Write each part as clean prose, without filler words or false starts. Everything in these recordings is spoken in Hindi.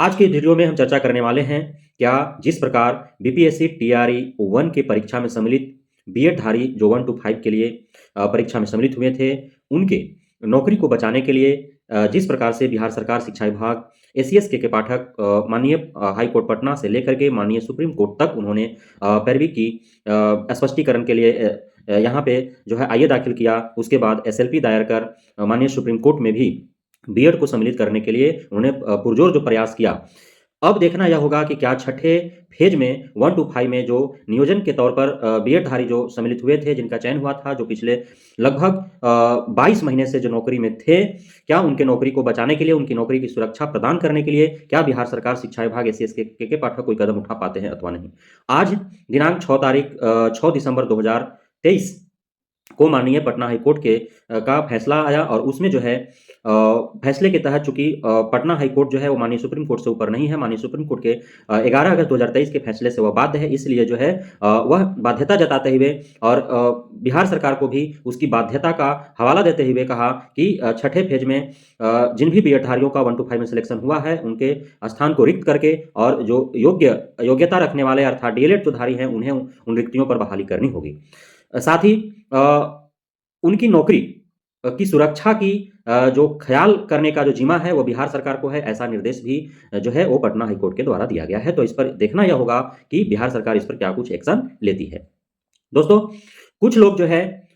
आज के वीडियो में हम चर्चा करने वाले हैं क्या जिस प्रकार बीपीएससी टीआरई 1 की परीक्षा में सम्मिलित बीएड धारी जो 1 to 5 के लिए परीक्षा में सम्मिलित हुए थे, उनके नौकरी को बचाने के लिए जिस प्रकार से बिहार सरकार शिक्षा विभाग एसीएस के पाठक माननीय हाई कोर्ट पटना से लेकर के माननीय सुप्रीम कोर्ट तक उन्होंने पैरवी की स्पष्टीकरण के लिए यहाँ पे जो है आईए दाखिल किया। उसके बाद एसएलपी दायर कर माननीय सुप्रीम कोर्ट में भी बीएड को सम्मिलित करने के लिए उन्होंने पुरजोर जो प्रयास किया। अब देखना यह होगा कि क्या छठे फेज में 1 to 5 में जो नियोजन के तौर पर बीएड धारी जो सम्मिलित हुए थे, जिनका चयन हुआ था, जो पिछले लगभग 22 महीने से जो नौकरी में थे, क्या उनके नौकरी को बचाने के लिए, उनकी नौकरी की सुरक्षा प्रदान करने के लिए क्या बिहार सरकार शिक्षा विभाग एसीएस के पाठक कोई कदम उठा पाते हैं अथवा नहीं। आज दिनांक 6 दिसंबर 2023 को माननीय पटना हाईकोर्ट के का फैसला आया और उसमें जो है फैसले के तहत चूंकि पटना हाईकोर्ट जो है वो माननीय सुप्रीम कोर्ट से ऊपर नहीं है, माननीय सुप्रीम कोर्ट के 11 अगस्त 2023 के फैसले से वह बाध्य है, इसलिए जो है वह बाध्यता जताते हुए और बिहार सरकार को भी उसकी बाध्यता का हवाला देते हुए कहा कि छठे फेज में जिन भी बीएडधारियों का 1 to 5 में सिलेक्शन हुआ है, उनके स्थान को रिक्त करके और जो योग्यता रखने वाले अर्थात डीएलएड जो धारी हैं उन्हें उन रिक्तियों पर बहाली करनी होगी। साथ ही उनकी नौकरी की सुरक्षा की जो ख्याल करने का जो जिम्मा है वो बिहार सरकार को है, ऐसा निर्देश भी जो है वो पटना हाईकोर्ट के द्वारा दिया गया है। तो इस पर देखना यह होगा कि बिहार सरकार इस पर क्या कुछ एक्शन लेती है। दोस्तों, कुछ लोग जो है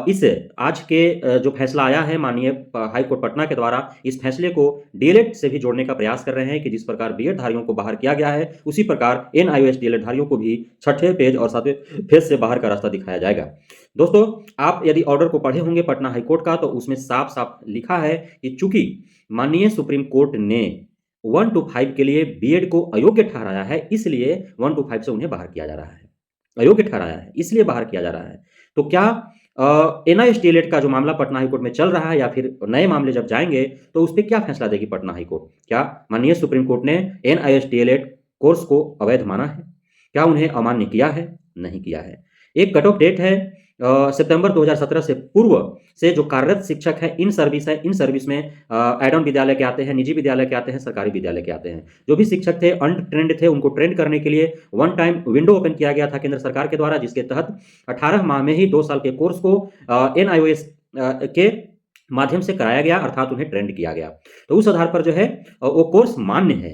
इस आज के जो फैसला आया है माननीय हाई कोर्ट पटना के द्वारा, इस फैसले को डीएलएड से भी जोड़ने का प्रयास कर रहे हैं कि जिस प्रकार बीएड धारियों को बाहर किया गया है, उसी प्रकार एनआईओएस डीएलएड धारियों को भी छठे पेज और सातवें फेज से बाहर का रास्ता दिखाया जाएगा। दोस्तों, आप यदि ऑर्डर को पढ़े होंगे पटना हाईकोर्ट का, तो उसमें साफ साफ लिखा है कि चूंकि माननीय सुप्रीम कोर्ट ने 1 to 5 के लिए बीएड को अयोग्य ठहराया है, इसलिए 1 to 5 से उन्हें बाहर किया जा रहा है। अयोग्य ठहराया है इसलिए बाहर किया जा रहा है। तो क्या एनआईओएस डीएलएड का जो मामला पटना हाईकोर्ट में चल रहा है या फिर नए मामले जब जाएंगे तो उस पर क्या फैसला देगी पटना हाईकोर्ट? क्या माननीय सुप्रीम कोर्ट ने एनआईओएस डीएलएड कोर्स को अवैध माना है? क्या उन्हें अमान्य किया है? नहीं किया है। एक कट ऑफ डेट है सितंबर 2017 से पूर्व से जो कार्यरत शिक्षक है, इन सर्विस में एड ऑन विद्यालय के आते हैं, निजी विद्यालय के आते हैं, सरकारी विद्यालय के आते हैं। जो भी शिक्षक थे अनट्रेंड थे, उनको ट्रेंड करने के लिए वन टाइम विंडो ओपन किया गया था केंद्र सरकार के द्वारा, जिसके तहत 18 माह में ही 2 साल के कोर्स को एनआईओएस के माध्यम से कराया गया, अर्थात उन्हें ट्रेंड किया गया। तो उस आधार पर जो है वो कोर्स मान्य है,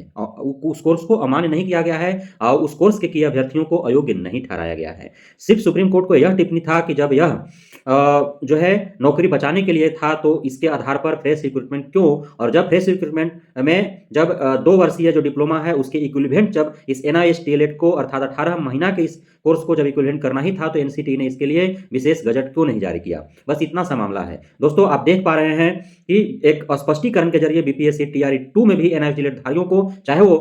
उस कोर्स को अमान्य नहीं किया गया है, उस कोर्स के किए अभ्यर्थियों को अयोग्य नहीं ठहराया गया है। सिर्फ सुप्रीम कोर्ट को यह टिप्पणी था कि जब यह जो है नौकरी बचाने के लिए था तो इसके आधार पर फ्रेश रिक्रूटमेंट क्यों, और जब फ्रेश रिक्रूटमेंट में जब 2 वर्षीय जो डिप्लोमा है उसके इक्विवेलेंट जब इस एनआईओएस डीएलएड को अर्थात 18 महीना के इस कोर्स को जब इक्विवेलेंट करना ही था तो एनसीटी ने इसके लिए विशेष गजट क्यों नहीं जारी किया। बस इतना सा मामला है। दोस्तों, आप देख पा रहे हैं कि एक स्पष्टीकरण के जरिए बीपीएससी टीआरई 2 में भी एनआईओएस डीएलएड धारियों को, चाहे वो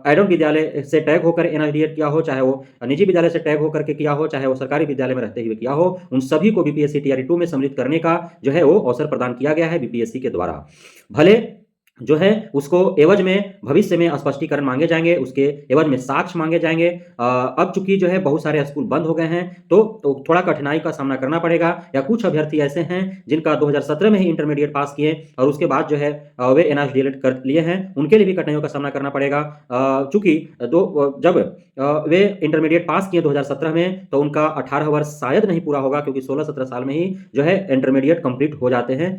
एड ऑन विद्यालय से टैग होकर एनआईओएस डीएलएड किया हो, चाहे वो निजी विद्यालय से टैग होकर के किया हो, चाहे वो सरकारी विद्यालय में रहते हुए किया हो, उन सभी को बीपीएससी टीआरई 2 में सम्मिलित करने का जो है वो अवसर प्रदान किया गया है बीपीएससी के द्वारा। भले जो है उसको एवज में भविष्य में स्पष्टीकरण मांगे जाएंगे, उसके एवज में साक्ष्य मांगे जाएंगे। अब चूंकि जो है बहुत सारे स्कूल बंद हो गए हैं तो थोड़ा कठिनाई का सामना करना पड़ेगा, या कुछ अभ्यर्थी ऐसे हैं जिनका 2017 में ही इंटरमीडिएट पास किए और उसके बाद जो है वे एनआईओएस डीएलएड कर लिए हैं, उनके लिए भी कठिनाइयों का सामना करना पड़ेगा। चूंकि जब वे इंटरमीडिएट पास किए 2017 में तो उनका 18 वर्ष शायद नहीं पूरा होगा, क्योंकि 16-17 साल में ही जो है इंटरमीडिएट कंप्लीट हो जाते हैं।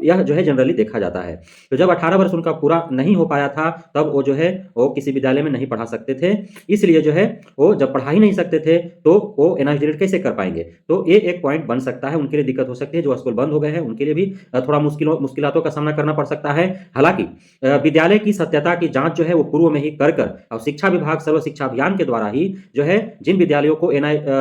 यह जो है जनरली देखा जाता है। तो जब 18 वर्ष उनका पूरा नहीं हो पाया था तब वो जो है वो किसी विद्यालय में नहीं पढ़ा सकते थे, इसलिए जो है वो जब पढ़ा ही नहीं सकते थे तो वो एनआईओएस डीएलएड कैसे कर पाएंगे। तो ये एक पॉइंट बन सकता है, उनके लिए दिक्कत हो सकती है। जो स्कूल बंद हो गए हैं उनके लिए भी थोड़ा मुश्किलातों का सामना करना पड़ सकता है। हालांकि विद्यालय की सत्यता की जांच जो है वो पूर्व में ही कर और शिक्षा विभाग सर्व शिक्षा अभियान के द्वारा ही जो है जिन विद्यालयों को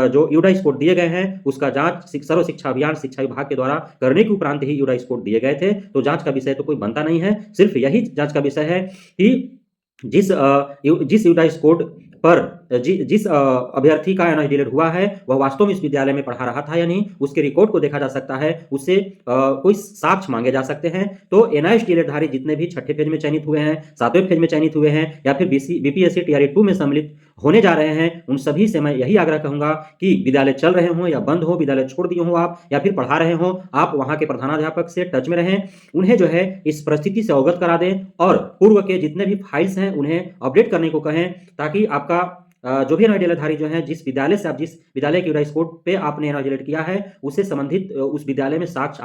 जो यूडाई स्कोर दिए गए हैं उसका जांच सर्व शिक्षा अभियान शिक्षा विभाग के द्वारा करने के उपरांत ही यूडाई स्कोर दिए गए थे। तो जांच का विषय तो कोई बनता नहीं है, सिर्फ यही जांच का विषय है कि जिस यूडाई स्कोर पर जिस अभ्यर्थी का एनआईडी डिलीट हुआ है वह वास्तव में इस विद्यालय में पढ़ा रहा था या नहीं, उसके रिकॉर्ड को देखा जा सकता है, उससे कोई साक्ष्य मांगे जा सकते हैं। तो एनआईडी डिलीटधारी जितने भी छठे फेज में चयनित हुए हैं, सातवें फेज में चयनित हुए हैं या फिर बीपीएससी टीआरई 2 में सम्मिलित होने जा रहे हैं, उन सभी से मैं यही आग्रह कहूंगा कि विद्यालय चल रहे हों या बंद हो, विद्यालय छोड़ दिए हो आप या फिर पढ़ा रहे हो, आप वहां के प्रधानाध्यापक से टच में रहें, उन्हें जो है इस परिस्थिति से अवगत करा दें और पूर्व के जितने भी फाइल्स हैं उन्हें अपडेट करने को कहें, ताकि आपका जो भी एनआईडी डिलीटधारी जो है, जिस विद्यालय से आप जिस विद्यालय की यूडाइस कोड पे आपने एनआईडी डिलीट किया है, उससे संबंधित उस विद्यालय में साक्ष्य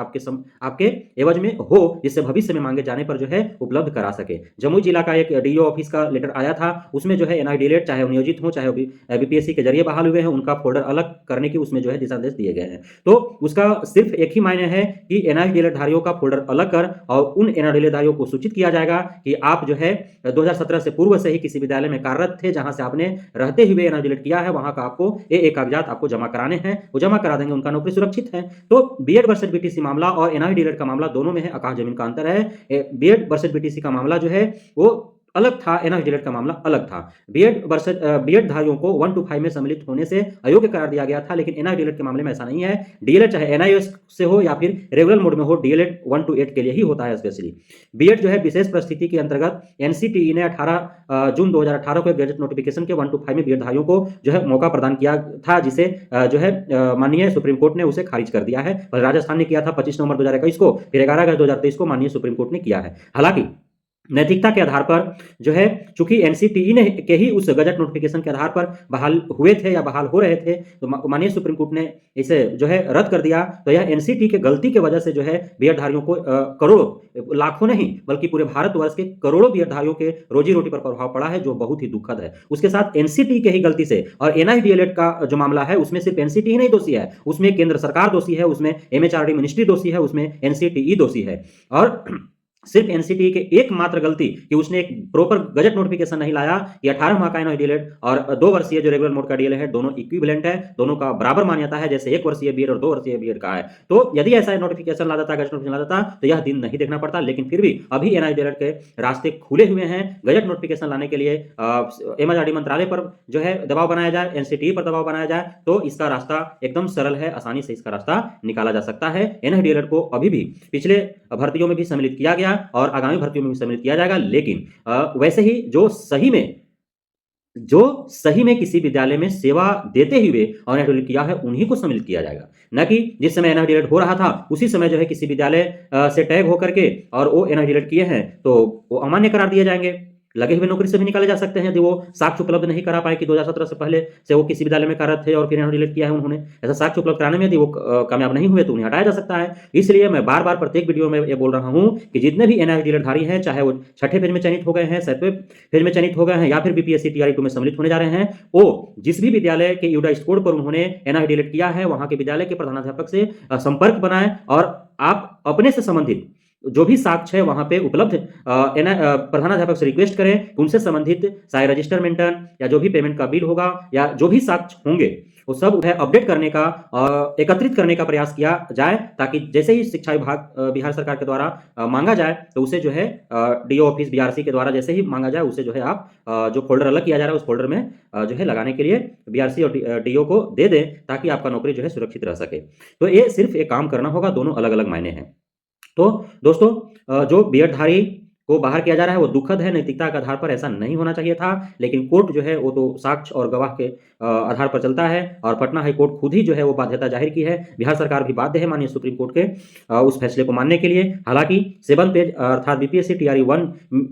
आपके एवज में हो, जिससे भविष्य में मांगे जाने पर जो है उपलब्ध करा सके। जमुई जिला का एक डीईओ ऑफिस का लेटर आया था, उसमें जो है एनआईडी डिलीट चाहे वो नियोजित हो चाहे बीपीएससी के जरिए बहाल हुए हैं, उनका फोल्डर अलग करने की उसमें जो है दिशा निर्देश दिए गए हैं। तो उसका सिर्फ एक ही मायने है कि एनआईडी डिलीटधारियों का फोल्डर अलग कर और उन एनआईडी डिलीटधारियों को सूचित किया जाएगा कि आप जो है 2017 से पूर्व से ही किसी विद्यालय में कार्यरत थे, जहां से आपने रहते हुए एनआईडी डिलीट किया है, वहां का आपको ये कागजात आपको जमा कराने हैं, वो जमा करा देंगे, उनका नौकरी सुरक्षित है। तो बीएड वर्सेस बीटीसी मामला और एनआईडी डिलीट का मामला दोनों में है आकाश जमीन का अंतर है। बीएड वर्सेस बीटीसी का मामला जो है वो अलग था, एनआईडी डिलीट का मामला अलग था। बीएड धारियों को 1 to 5 में सम्मिलित होने से अयोग्य करार दिया गया था, लेकिन एनआईडी डिलीट के मामले में ऐसा नहीं है। डीएलएड चाहे एनआईएस से हो या फिर रेगुलर मोड में हो, डीएलएड 1 to 8 के लिए ही होता है स्पेशली। बीएड जो है विशेष परिस्थिति के अंतर्गत एनसीटीई ने 18 जून 2018 को एक गैजेट नोटिफिकेशन के 1 to 5 में बीएड धारियों को जो है मौका प्रदान किया था, जिसे जो है माननीय सुप्रीम कोर्ट ने उसे खारिज कर दिया है। राजस्थान ने किया था 25 नवंबर 2021 को, फिर 11 अगस्त 2023 को माननीय सुप्रीम कोर्ट ने किया है। हालांकि नैतिकता के आधार पर जो है, चूंकि एनसीटीई ने के ही उस गजट नोटिफिकेशन के आधार पर बहाल हुए थे या बहाल हो रहे थे, तो माननीय सुप्रीम कोर्ट ने इसे जो है रद्द कर दिया। तो यह एनसीटीई के गलती के वजह से जो है बीएड धारियों को करोड़ों, लाखों नहीं बल्कि पूरे भारतवर्ष के करोड़ों बीएड धारियों के रोजी रोटी पर प्रभाव पड़ा है, जो बहुत ही दुखद है। उसके साथ एनसीटीई के ही गलती से, और एनआईडी डिलीट का जो मामला है उसमें सिर्फ एनसीटीई नहीं दोषी है, उसमें केंद्र सरकार दोषी है, उसमें एमएचआरडी मिनिस्ट्री दोषी है, उसमें एनसीटीई दोषी है। और सिर्फ एनसीटीई के एकमात्र गलती कि उसने एक प्रॉपर गजट नोटिफिकेशन नहीं लाया कि 18 माह का एनआईडी डिलीट और 2 वर्षीय जो रेगुलर मोड का डीएल है, दोनों इक्विवेलेंट है, दोनों का बराबर मान्यता है, जैसे 1 वर्षीय बीएड और 2 वर्षीय बीएड का है। तो यदि ऐसा नोटिफिकेशन ला जाता, गजट नोटिफिकेशन ला जाता, तो यह दिन नहीं देखना पड़ता। लेकिन फिर भी अभी एनआईडी डिलीट के रास्ते खुले हुए हैं। गजट नोटिफिकेशन लाने के लिए एमएचआरडी मंत्रालय पर जो है दबाव बनाया जाए, एनसीटीई पर दबाव बनाया जाए, तो इसका रास्ता एकदम सरल है, आसानी से इसका रास्ता निकाला जा सकता है। एनआईडी डिलीट को अभी भी पिछले भर्तियों में भी सम्मिलित किया गया और आगामी भर्तियों में भी सम्मिलित किया जाएगा, लेकिन वैसे ही जो सही में किसी विद्यालय में सेवा देते हुए एनआईडी डिलीट किया है, उन्हीं को सम्मिलित किया जाएगा, न कि जिस समय एनआईडी डिलीट हो रहा था उसी समय जो है किसी विद्यालय से टैग होकर के और वो एनआईडी डिलीट किए हैं तो वो अमान्य करार दिए जाएंगे। लगे हुए नौकरी से भी निकाले जा सकते हैं यदि वो साक्ष्य उपलब्ध नहीं करा पाए कि 2017 से पहले से वो किसी विद्यालय में कार्यरत थे और फिर एनआईडी डिलीट किया है उन्होंने। ऐसा साक्ष्य उपलब्ध कराने में यदि वो कामयाब नहीं हुए तो उन्हें हटाया जा सकता है। इसलिए मैं बार बार प्रत्येक वीडियो में ये बोल रहा हूं कि जितने भी एनआईडी डिलीटधारी हैं, चाहे वो छठे फेज में चयनित हो गए हैं, सातवें फेज में चयनित हो गए हैं या फिर बीपीएससी टीआरई 2 में सम्मिलित होने जा रहे हैं, वो जिस भी विद्यालय के यूडाइस कोड पर उन्होंने एनआईडी डिलीट किया है, वहां के विद्यालय के प्रधानाध्यापक से संपर्क बनाएं और आप अपने से संबंधित जो भी साक्ष्य है वहां पे उपलब्ध प्रधानाध्यापक से रिक्वेस्ट करें कि उनसे संबंधित चाहे रजिस्टर मेंटन या जो भी पेमेंट का बिल होगा या जो भी साक्ष्य होंगे वो सब अपडेट करने का, एकत्रित करने का प्रयास किया जाए, ताकि जैसे ही शिक्षा विभाग बिहार सरकार के द्वारा मांगा जाए तो उसे जो है डीओ ऑफिस बीआरसी के द्वारा जैसे ही मांगा जाए उसे जो है आप जो फोल्डर अलग किया जा रहा है उस फोल्डर में जो है लगाने के लिए बीआरसी और डीओ को दे दें, ताकि आपका नौकरी जो है सुरक्षित रह सके। तो ये सिर्फ एक काम करना होगा, दोनों अलग अलग मायने हैं। तो दोस्तों, जो बीएडधारी को बाहर किया जा रहा है वो दुखद है, नैतिकता के आधार पर ऐसा नहीं होना चाहिए था, लेकिन कोर्ट जो है वो तो साक्ष्य और गवाह के आधार पर चलता है और पटना हाई कोर्ट खुद ही जो है वो बाध्यता जाहिर की है। बिहार सरकार भी बाध्य है माननीय सुप्रीम कोर्ट के उस फैसले को मानने के लिए। हालांकि 7 पेज अर्थात बीपीएससी टीआरई 1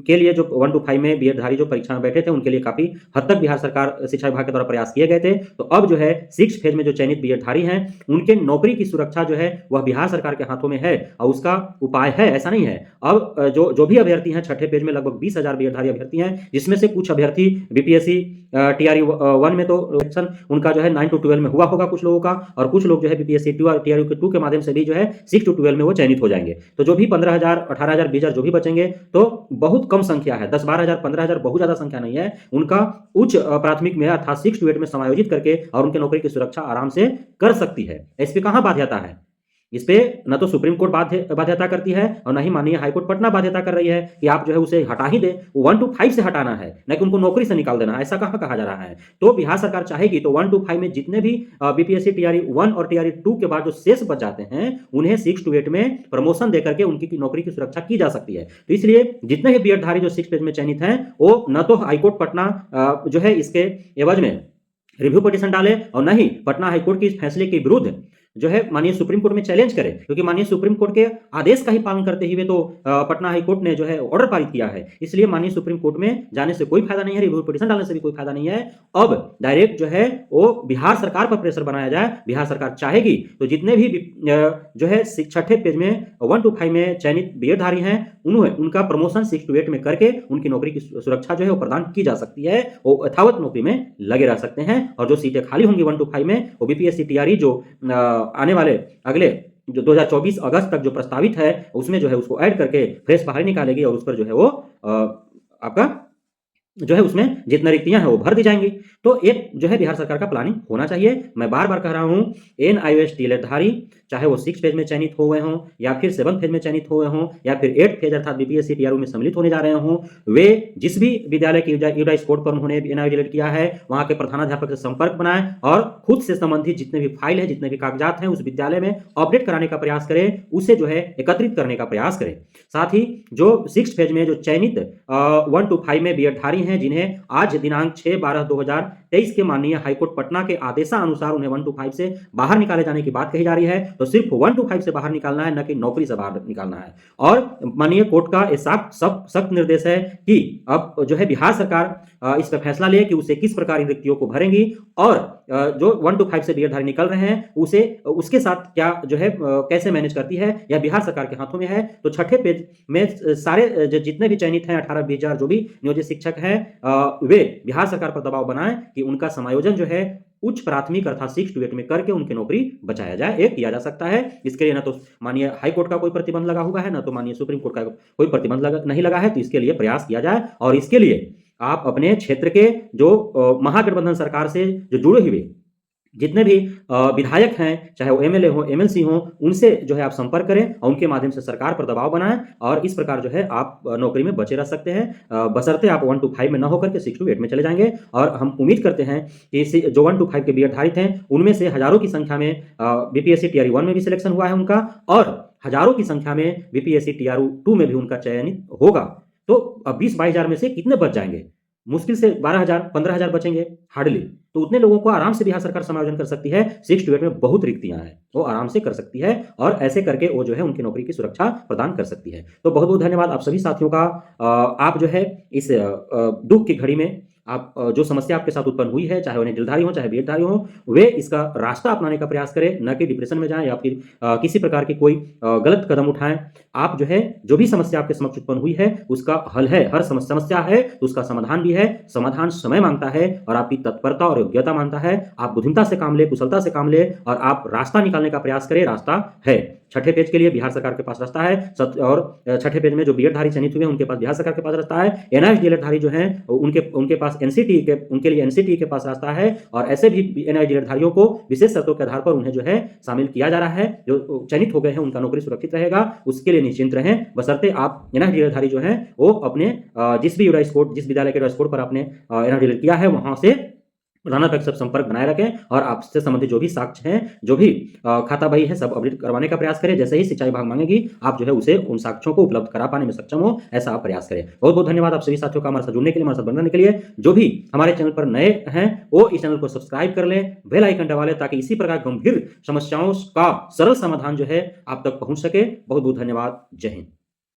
के लिए जो 1 to 5 में बीएडधारी जो परीक्षा में बैठे थे उनके लिए काफी हद तक बिहार सरकार शिक्षा विभाग के द्वारा प्रयास किए गए थे। तो अब जो है 6 फेज में जो चयनित बीएडधारी हैं उनके नौकरी की सुरक्षा जो है वह बिहार सरकार के हाथों में है और उसका उपाय है, ऐसा नहीं है। अब जो भी अभ्यर्थी हैं छठे पेज में लगभग 20,000 बीएडधारी अभ्यर्थी हैं, जिसमें से कुछ अभ्यर्थी बीपीएससी टीआरई 1 में तो उनका जो है 9 to 12 में हुआ होगा कुछ लोगों का, और कुछ लोग जो है बीपीएससी टीआरई 2 के माध्यम से भी जो है 6 to 12 में वो चयनित हो जाएंगे। तो जो भी 15,000, 18,000, 20,000 जो भी बचेंगे तो बहुत कम संख्या है, 10, 12,000, 15,000 बहुत ज्यादा संख्या नहीं है। उनका उच्च प्राथमिक में अर्थात 6 to 8 में समायोजित करके और उनके नौकरी की सुरक्षा आराम से कर सकती है। इस पे कहां बाध्यता है? इस पे न तो सुप्रीम कोर्ट बाध्यता करती है और न ही माननीय हाईकोर्ट पटना बाध्यता कर रही है कि आप जो है उसे हटा ही दें। 1 to 5 से हटाना है, न कि उनको नौकरी से निकाल देना है, ऐसा कहाँ कहा जा रहा है। तो बिहार सरकार चाहेगी तो 1 to 5 में जितने भी बीपीएससी टीआरई 1 और टीआरई 2 के बाद जो शेष बच जाते हैं उन्हें 6 to 8 में प्रमोशन देकर के उनकी नौकरी की सुरक्षा की जा सकती है। तो इसलिए जितने भी बीएड धारी जो 6 पेज में चयनित हैं वो न तो हाईकोर्ट पटना जो है इसके एवज में रिव्यू पिटीशन डाले और न ही पटना हाईकोर्ट के इस फैसले के विरुद्ध जो है माननीय सुप्रीम कोर्ट में चैलेंज करे, क्योंकि माननीय सुप्रीम कोर्ट के आदेश का ही पालन करते हुए तो पटना हाई कोर्ट ने जो है ऑर्डर पारित किया है। इसलिए माननीय सुप्रीम कोर्ट में जाने से कोई फायदा नहीं है, रिव्यू पिटीशन डालने से भी कोई फायदा नहीं है। अब डायरेक्ट जो है वो बिहार सरकार पर प्रेशर बनाया जाए। बिहार सरकार चाहेगी तो जितने भी जो है 6ठे पेज में 1 to 5 में चयनित बीएडधारी हैं उनका प्रमोशन 6 to 8 में करके उनकी नौकरी की सुरक्षा जो है वो प्रदान की जा सकती है। वो यथावत नौकरी में लगे रह सकते हैं और जो सीटें खाली होंगी 1 to 5 में वो बीपीएससी टीआरई जो आने वाले अगले जो 2024 अगस्त तक जो प्रस्तावित है उसमें जो है उसको ऐड करके फ्रेश बाहर निकालेगी और उस पर जो है वो आपका जो है उसमें जितनी रिक्तियां हैं वो भर दी जाएंगी। तो एक जो है बिहार सरकार का प्लानिंग होना चाहिए। मैं बार बार कह रहा हूं एनआईओएस टीएलएड धारी चाहे वो 6 फेज में चयनित हुए हों या फिर 7 फेज में चयनित हुए हों या फिर 8 फेज अर्थात बीपीएससी टीआरयू में सम्मिलित होने जा रहे हों, वे जिस भी विद्यालय की यूडाइस कोड पर उन्होंने एनआईओ किया है वहां के प्रधानाध्यापक से संपर्क बनाएं और खुद से संबंधित जितने भी फाइल है जितने भी कागजात हैं उस विद्यालय में अपडेट कराने का प्रयास करें, उसे जो है एकत्रित करने का प्रयास करें। साथ ही जो 6 फेज में जो चयनित 1 to 5 में बीएडधारी हैं जिन्हें आज दिनांक 6/12/2023 के माननीय हाईकोर्ट पटना के आदेशानुसार उन्हें 1 to 5 से बाहर निकाले जाने की बात कही जा रही है, तो सिर्फ 1 to 5 से बाहर निकालना है, न कि नौकरी से बाहर निकालना है। और माननीय कोर्ट का सख्त निर्देश है कि अब जो है बिहार सरकार इस पर फैसला ले कि उसे किस प्रकार इन रिक्तियों को भरेंगी और जो 1 to 5 से बीएडधारी निकल रहे हैं उसे उसके साथ क्या जो है कैसे मैनेज करती है यह बिहार सरकार के हाथों में है। तो 6ठे पेज में सारे जितने भी चयनित हैं 18-20 जो भी नियोजित शिक्षक हैं वे बिहार सरकार पर दबाव बनाएं कि उनका समायोजन जो है उच्च प्राथमिक अर्थात 6 to 8 में करके उनकी नौकरी बचाया जाए। एक किया जा सकता है। इसके लिए ना तो माननीय हाई कोर्ट का कोई प्रतिबंध लगा हुआ है, ना तो माननीय सुप्रीम कोर्ट का कोई प्रतिबंध नहीं लगा है। तो इसके लिए प्रयास किया जाए और इसके लिए आप अपने क्षेत्र के जो महागठबंधन सरकार से जो जुड़े हुए जितने भी विधायक हैं चाहे वो एमएलए हो एमएलसी हो उनसे जो है आप संपर्क करें और उनके माध्यम से सरकार पर दबाव बनाएं और इस प्रकार जो है आप नौकरी में बचे रह सकते हैं। बशर्ते आप 1 to 5 में न होकर के 6 to 8 में चले जाएंगे। और हम उम्मीद करते हैं कि जो 1 to 5 के बीएडधारित हैं उनमें से हजारों की संख्या में बीपीएससी टीआरई 1 में भी सिलेक्शन हुआ है उनका और हजारों की संख्या में बीपीएससी टीआरयू 2 में भी उनका चयनित होगा। तो 20-22 हजार में से कितने बच जाएंगे? मुश्किल से 12,000-15,000 बचेंगे हार्डली। तो उतने लोगों को आराम से बिहार सरकार समायोजन कर सकती है। 6 to 8 में बहुत रिक्तियां हैं, वो आराम से कर सकती है और ऐसे करके वो जो है उनकी नौकरी की सुरक्षा प्रदान कर सकती है। तो बहुत बहुत धन्यवाद आप सभी साथियों का। आप जो है इस दुख की घड़ी में आप जो समस्या आपके साथ उत्पन्न हुई है चाहे उन्हें दिलधारी हो चाहे बीएडधारी हो वे इसका रास्ता अपनाने का प्रयास करें, न कि डिप्रेशन में जाएं या फिर किसी प्रकार की कोई गलत कदम उठाएं। आप जो है जो भी समस्या आपके समक्ष उत्पन्न हुई है उसका हल है। हर समस्या है तो उसका समाधान भी है। समाधान समय मांगता है और आपकी तत्परता और योग्यता मांगता है। आप बुद्धिमत्ता से काम ले, कुशलता से काम ले और आप रास्ता निकालने का प्रयास करें। रास्ता है। 6ठे पेज के लिए बिहार सरकार के पास रास्ता है और 6ठे पेज में जो बीएडधारी चयनित हुए हैं उनके पास बिहार सरकार के पास रास्ता है। एनआईओएस डीएलएड जो हैं उनके पास उनके लिए एनसीटी के पास रास्ता है और ऐसे भी एनआईओएस डीएलएड को विशेष शर्तों के आधार पर उन्हें जो है शामिल किया जा रहा है। जो चयनित हो गए हैं उनका नौकरी सुरक्षित रहेगा, उसके लिए निश्चिंत रहें। बशर्ते आप एनआईओएस डीएलएड जो हैं वो अपने जिस भी यूडाइस कोड जिस विद्यालय के यूडाइस कोड पर आपने एनआईओएस डीएलएड किया है वहां से प्रधानाध्यापक सब संपर्क बनाए रखें और आपसे संबंधित जो भी साक्ष्य हैं जो भी खाता बही है सब अपडेट करवाने का प्रयास करें। जैसे ही शिक्षा विभाग मांगेगी आप जो है उसे उन साक्ष्यों को उपलब्ध करा पाने में सक्षम हो, ऐसा आप प्रयास करें। बहुत बहुत धन्यवाद आप सभी साथियों का हमारे साथ जुड़ने के लिए, हमारे साथ बनने के लिए। जो भी हमारे चैनल पर नए हैं वो इस चैनल को सब्सक्राइब कर लें, बेल आइकन दबा लें ताकि इसी प्रकार गंभीर समस्याओं का सरल समाधान जो है आप तक पहुंच सके। बहुत बहुत धन्यवाद। जय हिंद।